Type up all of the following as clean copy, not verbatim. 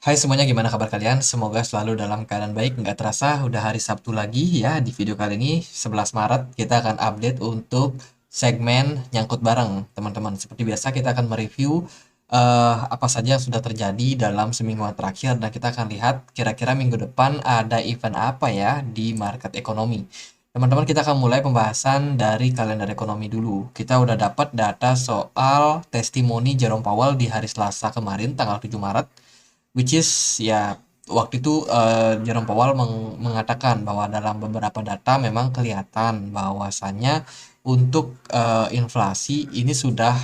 Hai semuanya, gimana kabar kalian? Semoga selalu dalam keadaan baik. Nggak terasa, udah hari Sabtu lagi ya. Di video kali ini, 11 Maret, kita akan update untuk segmen nyangkut bareng, teman-teman. Seperti biasa, kita akan mereview apa saja yang sudah terjadi dalam semingguan terakhir. Dan kita akan lihat kira-kira minggu depan ada event apa ya di market ekonomi. Teman-teman, kita akan mulai pembahasan dari kalender ekonomi dulu. Kita udah dapat data soal testimoni Jerome Powell di hari Selasa kemarin, tanggal 7 Maret. Which is ya waktu itu Jerome Powell mengatakan bahwa dalam beberapa data memang kelihatan bahwasannya untuk inflasi ini sudah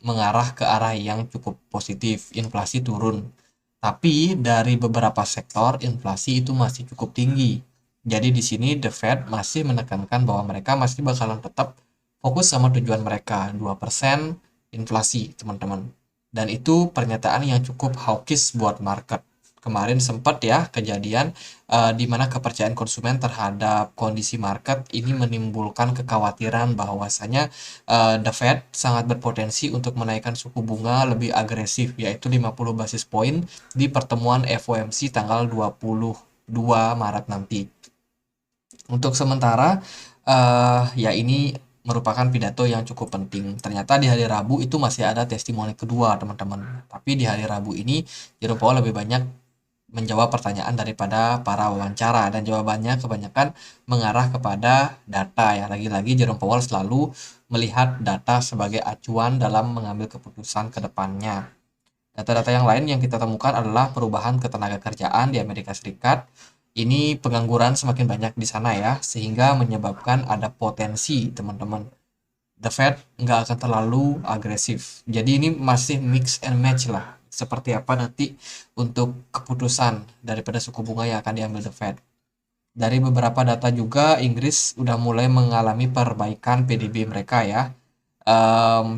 mengarah ke arah yang cukup positif, inflasi turun. Tapi dari beberapa sektor inflasi itu masih cukup tinggi. Jadi di sini The Fed masih menekankan bahwa mereka masih bakalan tetap fokus sama tujuan mereka, 2% inflasi, teman-teman. Dan itu pernyataan yang cukup hawkish buat market. Kemarin sempat ya kejadian di mana kepercayaan konsumen terhadap kondisi market ini menimbulkan kekhawatiran bahwasanya The Fed sangat berpotensi untuk menaikkan suku bunga lebih agresif, yaitu 50 basis point di pertemuan FOMC tanggal 22 Maret nanti. Untuk sementara, ya ini merupakan pidato yang cukup penting. Ternyata di hari Rabu itu masih ada testimoni kedua, teman-teman. Tapi di hari Rabu ini, Jerome Powell lebih banyak menjawab pertanyaan daripada para wawancara, dan jawabannya kebanyakan mengarah kepada data ya. Lagi-lagi Jerome Powell selalu melihat data sebagai acuan dalam mengambil keputusan ke depannya. Data-data yang lain yang kita temukan adalah perubahan ketenaga kerjaan di Amerika Serikat. Ini pengangguran semakin banyak di sana ya, sehingga menyebabkan ada potensi, teman-teman, The Fed nggak akan terlalu agresif. Jadi ini masih mix and match lah. Seperti apa nanti untuk keputusan daripada suku bunga yang akan diambil The Fed. Dari beberapa data juga, Inggris udah mulai mengalami perbaikan PDB mereka ya.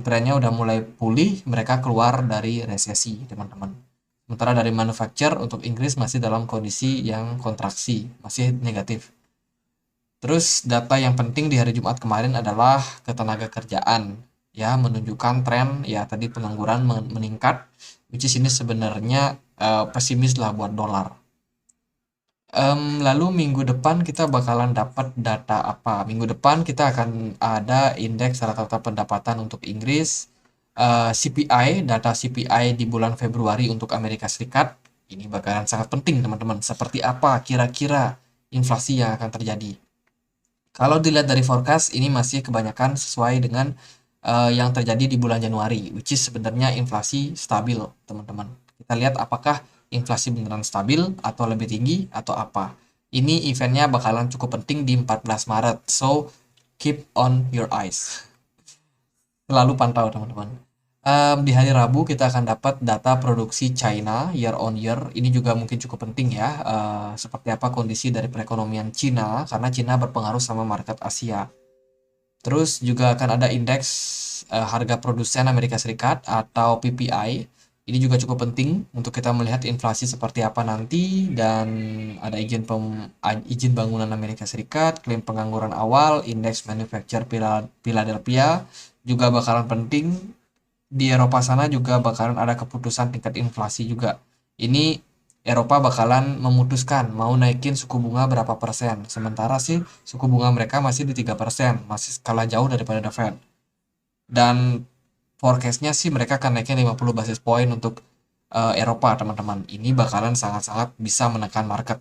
Trennya udah mulai pulih, mereka keluar dari resesi, teman-teman. Sementara dari manufacture untuk Inggris masih dalam kondisi yang kontraksi, masih negatif. Terus data yang penting di hari Jumat kemarin adalah ketenaga kerjaan, ya menunjukkan tren ya tadi pengangguran meningkat, which is ini sebenarnya pesimis lah buat dolar. Lalu minggu depan kita bakalan dapat data apa? Minggu depan kita akan ada indeks rata-rata pendapatan untuk Inggris, CPI, data CPI di bulan Februari untuk Amerika Serikat. Ini bakalan sangat penting, teman-teman. Seperti apa kira-kira inflasi yang akan terjadi? Kalau dilihat dari forecast, ini masih kebanyakan sesuai dengan yang terjadi di bulan Januari, which is sebenarnya inflasi stabil, teman-teman. Kita lihat apakah inflasi beneran stabil atau lebih tinggi atau apa. Ini eventnya bakalan cukup penting di 14 Maret, so keep on your eyes. Selalu pantau, teman-teman. Di hari Rabu kita akan dapat data produksi China year on year. Ini juga mungkin cukup penting ya, seperti apa kondisi dari perekonomian Cina, karena Cina berpengaruh sama market Asia. Terus juga akan ada indeks harga produsen Amerika Serikat atau PPI. Ini juga cukup penting untuk kita melihat inflasi seperti apa nanti, dan ada izin bangunan Amerika Serikat, klaim pengangguran awal, indeks manufacture Philadelphia juga bakalan penting. Di Eropa sana juga bakalan ada keputusan tingkat inflasi juga. Ini Eropa bakalan memutuskan mau naikin suku bunga berapa persen. Sementara sih suku bunga mereka masih di 3%, masih skala jauh daripada The Fed. Dan forecastnya sih mereka akan naikin 50 basis point untuk Eropa, teman-teman. Ini bakalan sangat-sangat bisa menekan market.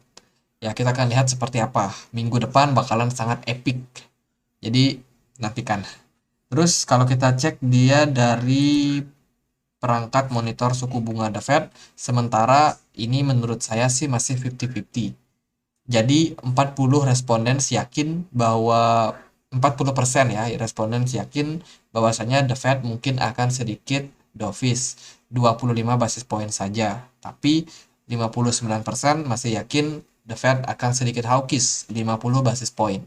Ya, kita akan lihat seperti apa. Minggu depan bakalan sangat epic. Jadi, nantikan. Terus kalau kita cek dia dari perangkat monitor suku bunga The Fed, sementara ini menurut saya sih masih 50-50. Jadi 40 responden yakin bahwa 40% ya responden yakin bahwasanya The Fed mungkin akan sedikit dovish 25 basis point saja. Tapi 59% masih yakin The Fed akan sedikit hawkish 50 basis point.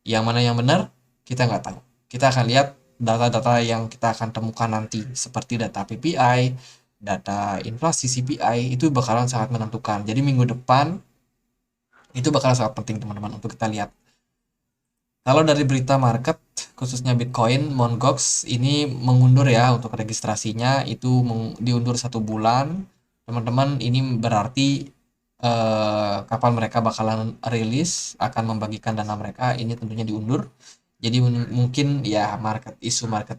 Yang mana yang benar? Kita nggak tahu. Kita akan lihat data-data yang kita akan temukan nanti, seperti data PPI, data inflasi CPI, itu bakalan sangat menentukan. Jadi minggu depan itu bakalan sangat penting, teman-teman, untuk kita lihat. Kalau dari berita market, khususnya Bitcoin, Mt. Gox ini mengundur ya untuk registrasinya, itu diundur 1 bulan. teman-teman, ini berarti kapan mereka bakalan rilis akan membagikan dana mereka ini tentunya diundur. Jadi mungkin ya market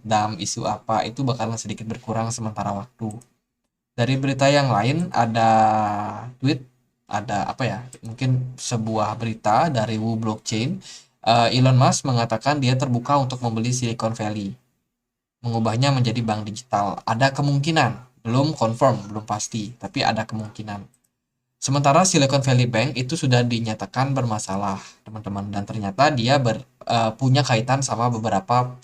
dump, isu apa itu bakalan sedikit berkurang sementara waktu. Dari berita yang lain ada tweet, ada apa ya? Mungkin sebuah berita dari Wu Blockchain. Elon Musk mengatakan dia terbuka untuk membeli Silicon Valley, mengubahnya menjadi bank digital. Ada kemungkinan, belum confirm, belum pasti, tapi ada kemungkinan. Sementara Silicon Valley Bank itu sudah dinyatakan bermasalah, teman-teman, dan ternyata dia punya kaitan sama beberapa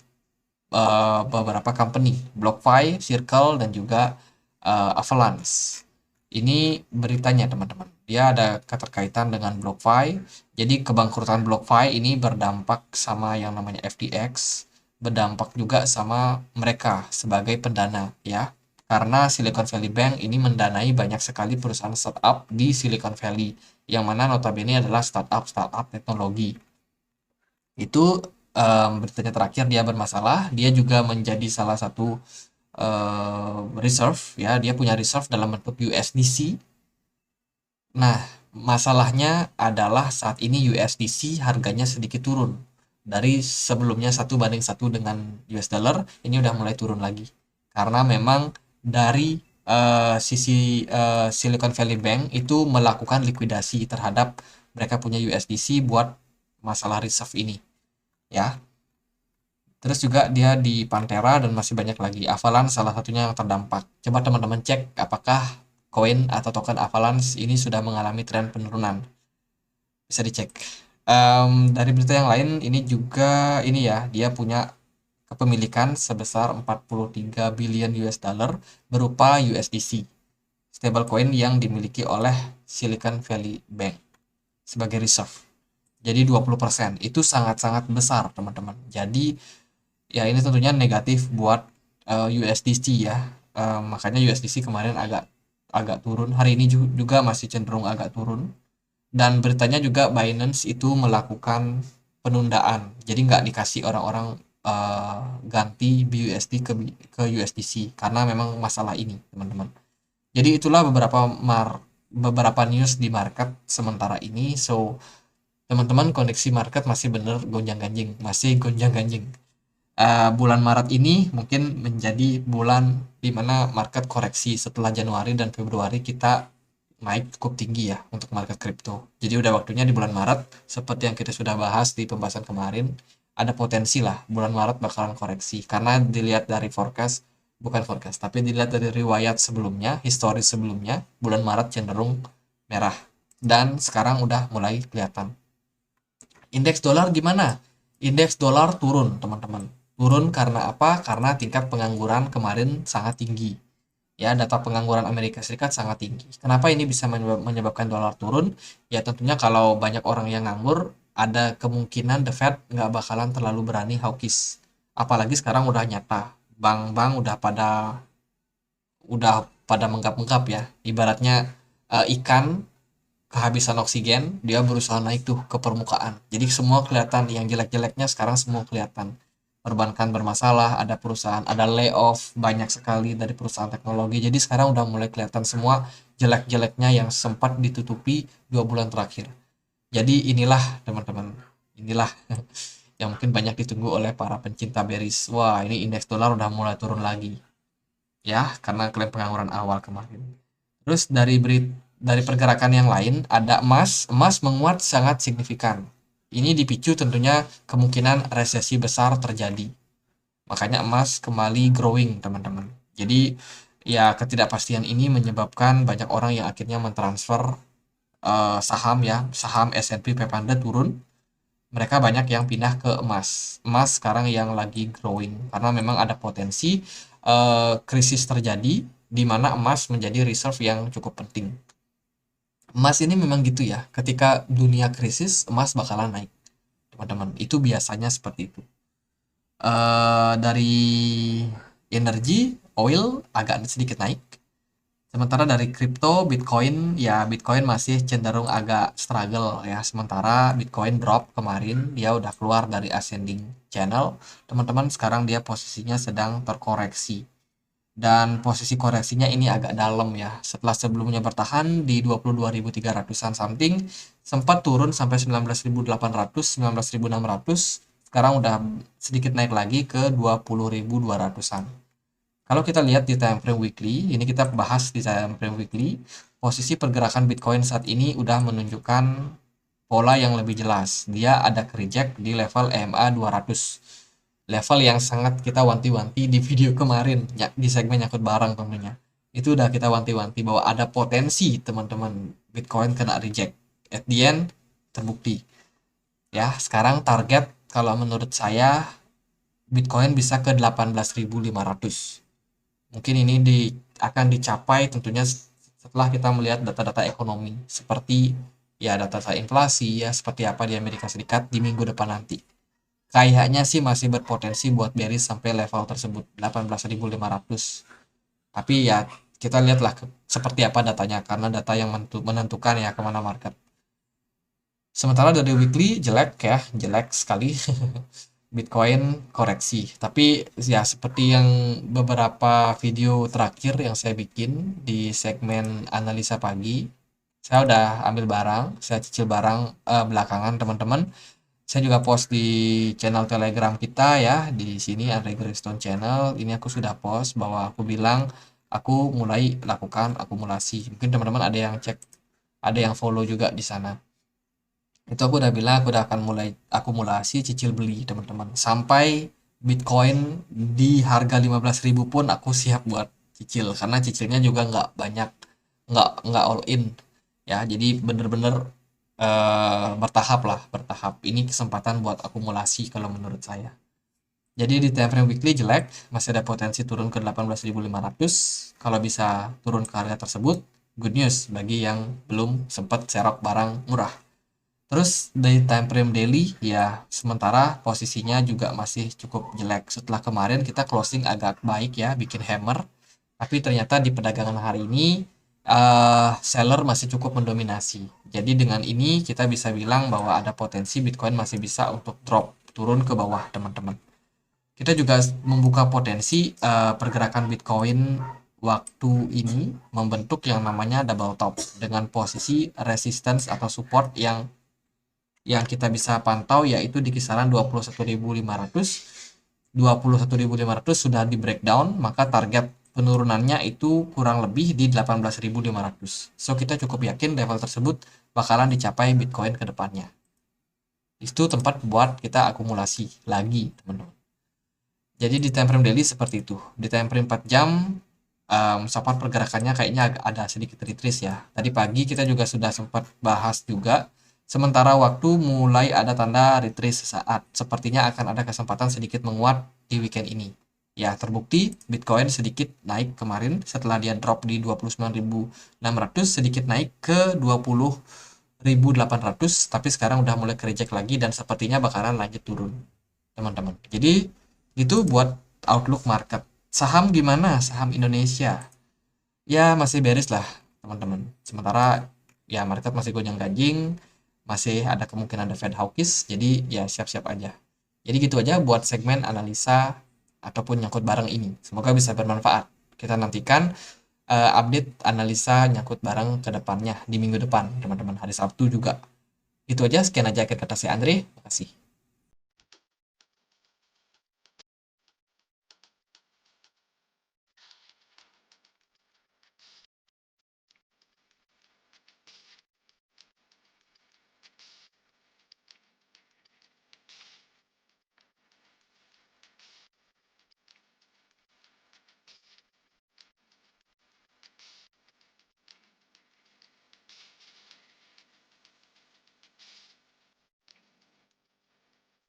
company, BlockFi, Circle, dan juga Avalanche. Ini beritanya, teman-teman. Dia ada keterkaitan dengan BlockFi. Jadi kebangkrutan BlockFi ini berdampak sama yang namanya FTX, berdampak juga sama mereka sebagai pendana, ya. Karena Silicon Valley Bank ini mendanai banyak sekali perusahaan startup di Silicon Valley, yang mana notabene adalah startup teknologi. Itu beritanya terakhir dia bermasalah. Dia juga menjadi salah satu reserve, ya, dia punya reserve dalam bentuk USDC. Nah, masalahnya adalah saat ini USDC harganya sedikit turun. Dari sebelumnya 1:1 dengan US dollar, ini udah mulai turun lagi. Karena memang dari sisi Silicon Valley Bank itu melakukan likuidasi terhadap mereka punya USDC buat masalah reserve ini, ya. Terus juga dia di Pantera dan masih banyak lagi. Avalanche salah satunya yang terdampak. Coba teman-teman cek apakah koin atau token Avalanche ini sudah mengalami tren penurunan. Bisa dicek. Dari berita yang lain ini juga ini ya, dia punya kepemilikan sebesar 43 billion US dollar berupa USDC, stablecoin yang dimiliki oleh Silicon Valley Bank sebagai reserve. Jadi 20%. Itu sangat-sangat besar, teman-teman. Jadi ya ini tentunya negatif buat USDC ya. Makanya USDC kemarin agak agak turun. Hari ini juga masih cenderung agak turun. Dan beritanya juga Binance itu melakukan penundaan. Jadi nggak dikasih orang-orang ganti BUSD ke USDC karena memang masalah ini, teman-teman. Jadi itulah beberapa news di market sementara ini. So, teman-teman, kondisi market masih bener gonjang-ganjing, masih gonjang-ganjing. Bulan Maret ini mungkin menjadi bulan di mana market koreksi setelah Januari dan Februari kita naik cukup tinggi ya untuk market kripto. Jadi udah waktunya di bulan Maret, seperti yang kita sudah bahas di pembahasan kemarin, ada potensi lah bulan Maret bakalan koreksi. Karena dilihat dari bukan forecast, tapi dilihat dari riwayat sebelumnya, historis sebelumnya, bulan Maret cenderung merah. Dan sekarang udah mulai kelihatan. Indeks dolar gimana? Indeks dolar turun, teman-teman. Turun karena apa? Karena tingkat pengangguran kemarin sangat tinggi. Ya, data pengangguran Amerika Serikat sangat tinggi. Kenapa ini bisa menyebabkan dolar turun? Ya, tentunya kalau banyak orang yang nganggur, ada kemungkinan The Fed nggak bakalan terlalu berani hawkish. Apalagi sekarang udah nyata. Bank-bank udah pada menggap-menggap ya. Ibaratnya ikan kehabisan oksigen, dia berusaha naik tuh ke permukaan. Jadi semua kelihatan, yang jelek-jeleknya sekarang semua kelihatan. Perbankan bermasalah, ada perusahaan, ada layoff, banyak sekali dari perusahaan teknologi. Jadi sekarang udah mulai kelihatan semua jelek-jeleknya yang sempat ditutupi 2 bulan terakhir. Jadi inilah, teman-teman, inilah yang mungkin banyak ditunggu oleh para pencinta bearish. Wah, ini indeks dolar udah mulai turun lagi. Ya, karena klaim pengangguran awal kemarin. Terus dari pergerakan yang lain ada emas menguat sangat signifikan. Ini dipicu tentunya kemungkinan resesi besar terjadi. Makanya emas kembali growing, teman-teman. Jadi ya ketidakpastian ini menyebabkan banyak orang yang akhirnya mentransfer saham ya, saham S&P 500 turun. Mereka banyak yang pindah ke emas. Emas sekarang yang lagi growing karena memang ada potensi krisis terjadi di mana emas menjadi reserve yang cukup penting. Emas ini memang gitu ya, ketika dunia krisis, emas bakalan naik, teman-teman. Itu biasanya seperti itu. Dari energi, oil agak sedikit naik. Sementara dari kripto, Bitcoin, ya Bitcoin masih cenderung agak struggle ya. Sementara Bitcoin drop kemarin, dia udah keluar dari ascending channel. Teman-teman, sekarang dia posisinya sedang terkoreksi. Dan posisi koreksinya ini agak dalam ya. Setelah sebelumnya bertahan di 22.300-an something, sempat turun sampai 19.800, 19.600. Sekarang udah sedikit naik lagi ke 20.200-an. Kalau kita lihat di time frame weekly, ini kita bahas di time frame weekly, posisi pergerakan Bitcoin saat ini udah menunjukkan pola yang lebih jelas. Dia ada reject di level EMA 200. Level yang sangat kita wanti-wanti di video kemarin, ya, di segmen nyangkut barang tentunya. Itu udah kita wanti-wanti bahwa ada potensi teman-teman Bitcoin kena reject. At the end, terbukti. Ya, sekarang target kalau menurut saya Bitcoin bisa ke 18.500. Mungkin ini akan dicapai tentunya setelah kita melihat data-data ekonomi seperti ya data inflasi ya seperti apa di Amerika Serikat di minggu depan nanti. Kayaknya sih masih berpotensi buat bearish sampai level tersebut 18.500. Tapi ya kita lihatlah seperti apa datanya karena data yang menentukan ya kemana market. Sementara dari weekly jelek ya, jelek sekali. Bitcoin koreksi. Tapi ya seperti yang beberapa video terakhir yang saya bikin di segmen analisa pagi, saya udah ambil barang, saya cicil barang belakangan teman-teman. Saya juga post di channel Telegram kita ya, di sini Andre Greenstone Channel. Ini aku sudah post bahwa aku bilang aku mulai lakukan akumulasi. Mungkin teman-teman ada yang cek, ada yang follow juga di sana. Itu aku udah bilang aku udah akan mulai akumulasi cicil beli teman-teman sampai Bitcoin di harga 15.000 pun aku siap buat cicil karena cicilnya juga nggak banyak, nggak all in ya, jadi bener-bener bertahap lah, bertahap. Ini kesempatan buat akumulasi kalau menurut saya. Jadi di time frame weekly jelek, masih ada potensi turun ke 18.500. Kalau bisa turun ke harga tersebut, good news bagi yang belum sempat serok barang murah. Terus dari time frame daily ya sementara posisinya juga masih cukup jelek. Setelah kemarin kita closing agak baik ya, bikin hammer. Tapi ternyata di perdagangan hari ini seller masih cukup mendominasi. Jadi dengan ini kita bisa bilang bahwa ada potensi Bitcoin masih bisa untuk drop turun ke bawah teman-teman. Kita juga membuka potensi pergerakan Bitcoin waktu ini membentuk yang namanya double top dengan posisi resistance atau support yang kita bisa pantau yaitu di kisaran 21.500. 21.500 sudah di breakdown, maka target penurunannya itu kurang lebih di 18.500. So kita cukup yakin level tersebut bakalan dicapai Bitcoin ke depannya. Itu tempat buat kita akumulasi lagi, teman-teman. Jadi di time frame daily seperti itu. Di time frame 4 jam support pergerakannya kayaknya ada sedikit retrace ya. Tadi pagi kita juga sudah sempat bahas juga. Sementara waktu mulai ada tanda retrace sesaat. Sepertinya akan ada kesempatan sedikit menguat di weekend ini. Ya, terbukti Bitcoin sedikit naik kemarin setelah dia drop di 29.600, sedikit naik ke 20.800, tapi sekarang udah mulai reject lagi dan sepertinya bakalan lanjut turun, teman-teman. Jadi, itu buat outlook market. Saham gimana? Saham Indonesia. Ya, masih bearish lah, teman-teman. Sementara ya market masih gonjang-ganjing, masih ada kemungkinan ada Fed hawkish, jadi ya siap-siap aja. Jadi gitu aja buat segmen analisa ataupun nyangkut barang ini. Semoga bisa bermanfaat. Kita nantikan update analisa nyangkut barang ke depannya di minggu depan, teman-teman. Hari Sabtu juga. Itu aja, sekian aja akhir kata saya Andre. Terima kasih.